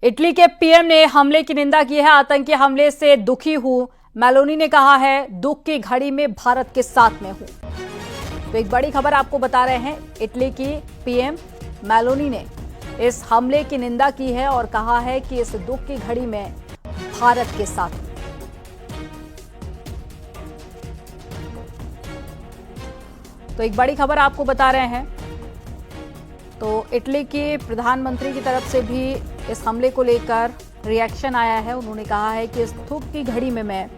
Italy के PM ने हमले की निंदा की है। आतंकी हमले से दुखी हूं, मेलोनी ने कहा है। दुख की घड़ी में भारत के साथ में हूं। तो एक बड़ी खबर आपको बता रहे हैं। इटली की पीएम मेलोनी ने इस हमले की निंदा की है और कहा है कि इस दुख की घड़ी में भारत के साथ हूं। तो एक बड़ी खबर आपको बता रहे हैं। तो इटली के प्रधानमंत्री की तरफ से भी इस हमले को लेकर रिएक्शन आया है। उन्होंने कहा है कि इस दुख की घड़ी में मैं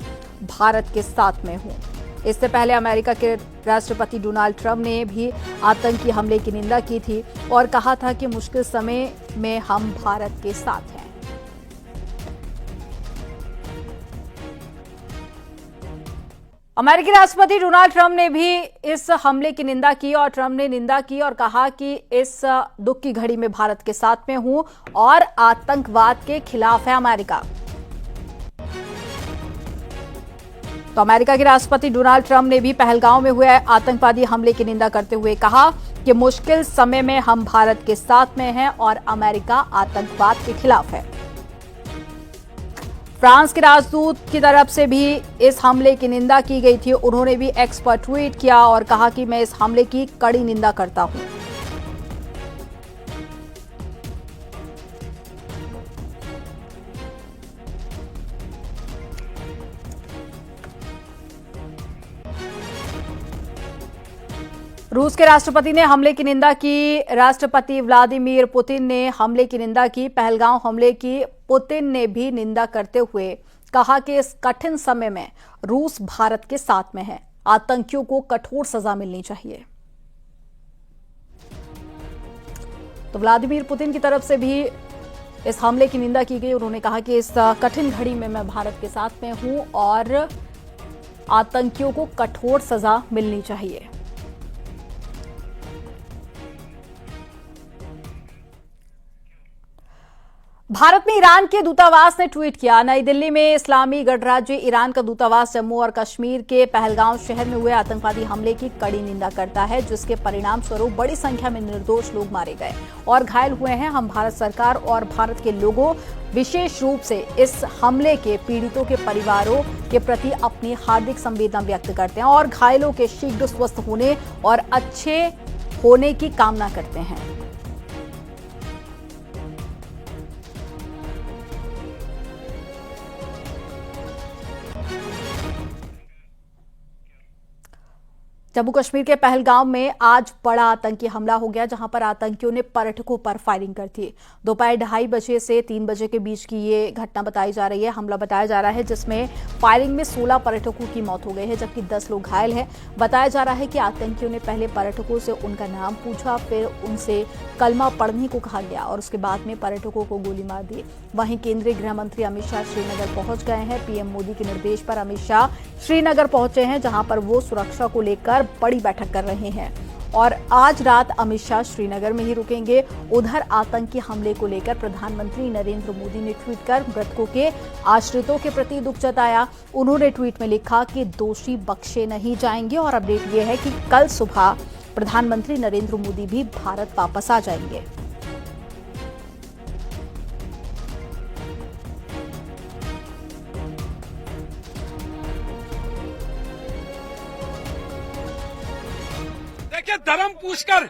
भारत के साथ में हूं। इससे पहले अमेरिका के राष्ट्रपति डोनाल्ड ट्रंप ने भी आतंकी हमले की निंदा की थी और कहा था कि मुश्किल समय में हम भारत के साथ हैं। अमेरिकी राष्ट्रपति डोनाल्ड ट्रंप ने भी इस हमले की निंदा की और ट्रंप ने निंदा की और कहा कि इस दुख की घड़ी में भारत के साथ में हूं और आतंकवाद के खिलाफ है अमेरिका। तो अमेरिका के राष्ट्रपति डोनाल्ड ट्रंप ने भी पहलगांव में हुए आतंकवादी हमले की निंदा करते हुए कहा कि मुश्किल समय में हम भारत के साथ में हैं और अमेरिका आतंकवाद के खिलाफ है। फ्रांस के राजदूत की तरफ से भी इस हमले की निंदा की गई थी। उन्होंने भी एक्स पर ट्वीट किया और कहा कि मैं इस हमले की कड़ी निंदा करता हूं। रूस के राष्ट्रपति ने हमले की निंदा की। राष्ट्रपति व्लादिमीर पुतिन ने हमले की निंदा की। पहलगांव हमले की पुतिन ने भी निंदा करते हुए कहा कि इस कठिन समय में रूस भारत के साथ में है। आतंकियों को कठोर सजा मिलनी चाहिए। तो व्लादिमीर पुतिन की तरफ से भी इस हमले की निंदा की गई। उन्होंने कहा कि इस कठिन घड़ी में मैं भारत के साथ में हूं और आतंकियों को कठोर सजा मिलनी चाहिए। भारत में ईरान के दूतावास ने ट्वीट किया। नई दिल्ली में इस्लामी गणराज्य ईरान का दूतावास जम्मू और कश्मीर के पहलगांव शहर में हुए आतंकवादी हमले की कड़ी निंदा करता है, जिसके परिणाम स्वरूप बड़ी संख्या में निर्दोष लोग मारे गए और घायल हुए हैं। हम भारत सरकार और भारत के लोगों, विशेष रूप से इस हमले के पीड़ितों के परिवारों के प्रति अपनी हार्दिक संवेदना व्यक्त करते हैं और घायलों के शीघ्र स्वस्थ होने और अच्छे होने की कामना करते हैं। जम्मू कश्मीर के पहलगांव में आज बड़ा आतंकी हमला हो गया, जहां पर आतंकियों ने पर्यटकों पर फायरिंग कर दी। दोपहर 2:30 बजे से 3 बजे के बीच की ये घटना बताई जा रही है, हमला बताया जा रहा है, जिसमें फायरिंग में 16 पर्यटकों की मौत हो गई है, जबकि 10 लोग घायल हैं। बताया जा रहा है कि आतंकियों ने पहले पर्यटकों से उनका नाम पूछा, फिर उनसे कलमा पढ़ने को कहा गया और उसके बाद में पर्यटकों को गोली मार दी। वहीं केंद्रीय गृह मंत्री अमित शाह श्रीनगर पहुंच गए हैं। पीएम मोदी के निर्देश पर अमित शाह श्रीनगर पहुंचे हैं, जहां पर वो सुरक्षा को लेकर बड़ी बैठक कर रहे हैं और आज रात अमित शाह श्रीनगर में ही रुकेंगे। उधर आतंकी हमले को लेकर प्रधानमंत्री नरेंद्र मोदी ने ट्वीट कर मृतकों के आश्रितों के प्रति दुख जताया। उन्होंने ट्वीट में लिखा कि दोषी बख्शे नहीं जाएंगे और अपडेट यह है कि कल सुबह प्रधानमंत्री नरेंद्र मोदी भी भारत वापस आ जाएंगे। देखिए, धर्म पूछकर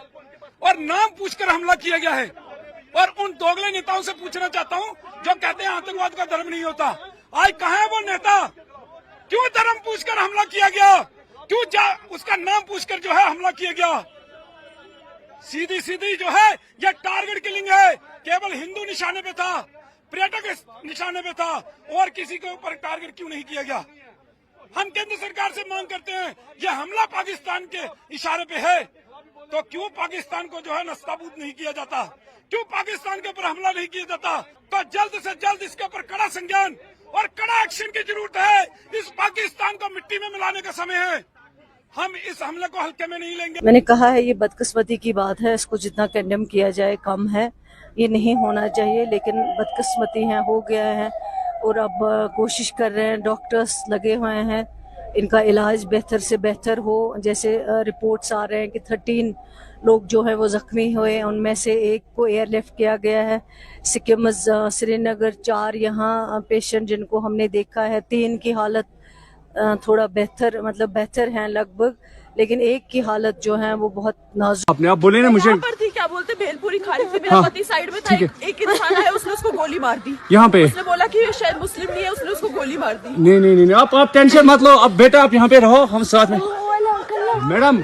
और नाम पूछकर हमला किया गया है और उन दोगले नेताओं से पूछना चाहता हूं जो कहते हैं आतंकवाद का धर्म नहीं होता। आज कहां है वो नेता? क्यों धर्म पूछकर हमला किया गया? क्यों उसका नाम पूछकर जो है हमला किया गया? सीधी सीधी जो है ये टारगेट किलिंग है। केवल हिंदू निशाने पे था, पर्यटक निशाने पे था और किसी के ऊपर टारगेट क्यों नहीं किया गया? हम केंद्र सरकार से मांग करते हैं, ये हमला पाकिस्तान के इशारे पे है, तो क्यों पाकिस्तान को जो है नस्ताबूद नहीं किया जाता? क्यों पाकिस्तान के ऊपर हमला नहीं किया जाता? तो जल्द से जल्द इसके ऊपर कड़ा संज्ञान और कड़ा एक्शन की जरूरत है। इस पाकिस्तान को मिट्टी में मिलाने का समय है। हम इस हमले को हल्के में नहीं लेंगे। मैंने कहा है ये बदकिस्मती की बात है, इसको जितना कंडेम किया जाए कम है। ये नहीं होना चाहिए, लेकिन बदकिस्मती है, हो गया है और अब कोशिश कर रहे हैं, डॉक्टर्स लगे हुए हैं, इनका इलाज बेहतर से बेहतर हो। जैसे रिपोर्ट्स आ रहे हैं कि 13 लोग जो है वो जख्मी हुए, उनमें से एक को एयरलिफ्ट किया गया है सिक्किम श्रीनगर। 4 यहाँ पेशेंट जिनको हमने देखा है, 3 की हालत थोड़ा बेहतर हैं लगभग, लेकिन एक की हालत जो है वो बहुत नाजुक। अपने आप बोले ना मुझे पर थी, क्या बोलते भेलपुरी खा रही थी, मेरा पति साइड में था, एक इंसान है उसने उसको गोली मार दी यहाँ पे। उसने बोला कि ये शायद मुस्लिम नहीं है, उसने उसको गोली मार दी। नहीं आप टेंशन मत लो। अब बेटा आप यहाँ पे रहो, हम साथ में। मैडम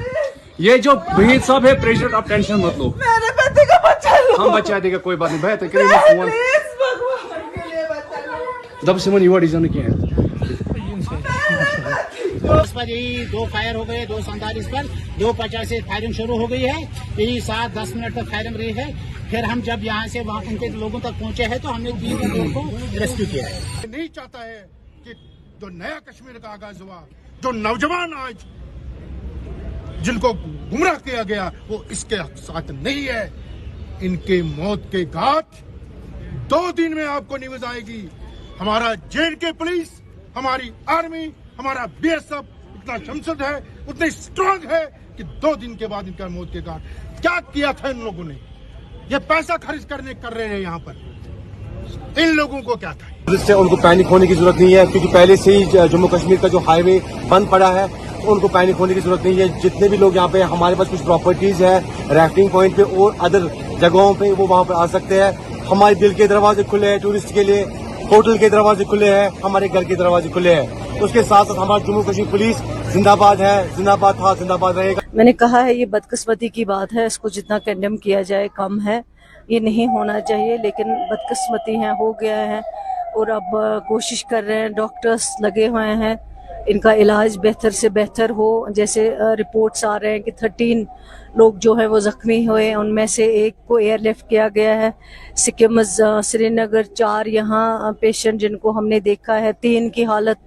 ये जो वहीद साहब है प्रेसिडेंट, आप टेंशन मत लो, मेरे पति का बच्चा लो, हम बचा देगा, कोई बात नहीं। भाई तो फोन प्लीज भगवान के लिए बच्चा लो। दब से मन युवा डिजाइन किया है। इस पर यही 2 फायर हो गए, 2:47 पर 2:50 से फायरिंग शुरू हो गई है। यही 7-10 मिनट तक फायरिंग रही है। फिर हम जब यहाँ से वहाँ उनके लोगों तक पहुँचे हैं तो हमने 3 लोगों को रेस्क्यू किया है। नहीं चाहता है कि जो नया कश्मीर का आगाज हुआ, जो नौजवान आज जिनको गुमराह किया गया, वो इसके साथ नहीं है। इनके मौत के घाट 2 दिन में आपको न्यूज आएगी। हमारा J&K पुलिस, हमारी आर्मी, हमारा BSF इतना शमशद है, उतने स्ट्रांग है कि 2 दिन के बाद इनका मौत के घाट। क्या किया था इन लोगों ने? ये पैसा खर्च कर रहे हैं यहाँ पर। इन लोगों को क्या था? पुलिस से उनको पैनिक होने की जरूरत नहीं है, क्योंकि पहले से ही जम्मू कश्मीर का जो हाईवे बंद पड़ा है, उनको पैनिक होने की जरूरत नहीं है। जितने भी लोग यहाँ पे, हमारे पास कुछ प्रॉपर्टीज है राफ्टिंग पॉइंट पे और अदर जगहों पे, वो वहाँ पर आ सकते हैं। हमारे दिल के दरवाजे खुले हैं टूरिस्ट के लिए, होटल के दरवाजे खुले हैं, हमारे घर के दरवाजे खुले हैं। उसके साथ साथ हमारा जम्मू कश्मीर पुलिस जिंदाबाद है, जिंदाबाद था, जिंदाबाद रहेगा। मैंने कहा है ये बदकिस्मती की बात है, इसको जितना कंडेम किया जाए कम है, ये नहीं होना चाहिए, लेकिन बदकिस्मती है, हो गया है। और अब कोशिश कर रहे हैं, डॉक्टर्स लगे हुए हैं, इनका इलाज बेहतर से बेहतर हो। जैसे रिपोर्ट्स आ रहे हैं कि 13 लोग जो है वो जख्मी हुए, उनमें से एक को एयरलिफ्ट किया गया है सिक्किम श्रीनगर। 4 यहाँ पेशेंट जिनको हमने देखा है, 3 की हालत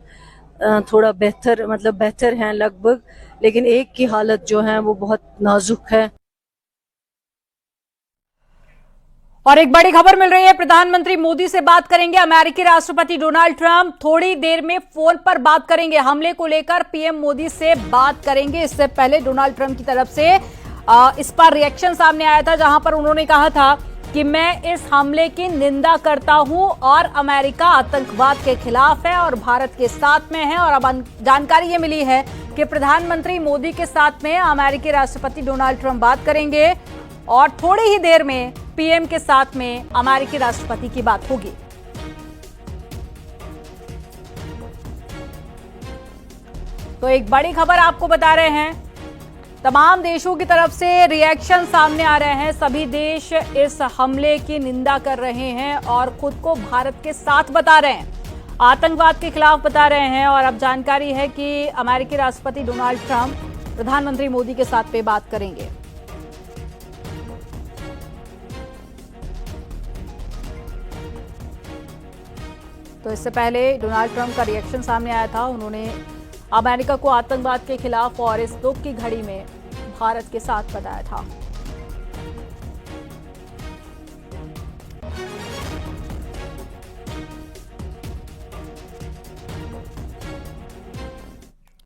थोड़ा बेहतर हैं लगभग, लेकिन एक की हालत जो है वो बहुत नाजुक है। और एक बड़ी खबर मिल रही है, प्रधानमंत्री मोदी से बात करेंगे अमेरिकी राष्ट्रपति डोनाल्ड ट्रंप। थोड़ी देर में फोन पर बात करेंगे, हमले को लेकर पीएम मोदी से बात करेंगे। इससे पहले डोनाल्ड ट्रंप की तरफ से इस पर रिएक्शन सामने आया था, जहां पर उन्होंने कहा था कि मैं इस हमले की निंदा करता हूं और अमेरिका आतंकवाद के खिलाफ है और भारत के साथ में है। और अब जानकारी ये मिली है कि प्रधानमंत्री मोदी के साथ में अमेरिकी राष्ट्रपति डोनाल्ड ट्रंप बात करेंगे और थोड़ी ही देर में पीएम के साथ में अमेरिकी राष्ट्रपति की बात होगी। तो एक बड़ी खबर आपको बता रहे हैं, तमाम देशों की तरफ से रिएक्शन सामने आ रहे हैं। सभी देश इस हमले की निंदा कर रहे हैं और खुद को भारत के साथ बता रहे हैं, आतंकवाद के खिलाफ बता रहे हैं। और अब जानकारी है कि अमेरिकी राष्ट्रपति डोनाल्ड ट्रंप प्रधानमंत्री मोदी के साथ पे बात करेंगे। तो इससे पहले डोनाल्ड ट्रंप का रिएक्शन सामने आया था, उन्होंने अमेरिका को आतंकवाद के खिलाफ और इस दुख की घड़ी में भारत के साथ बताया था।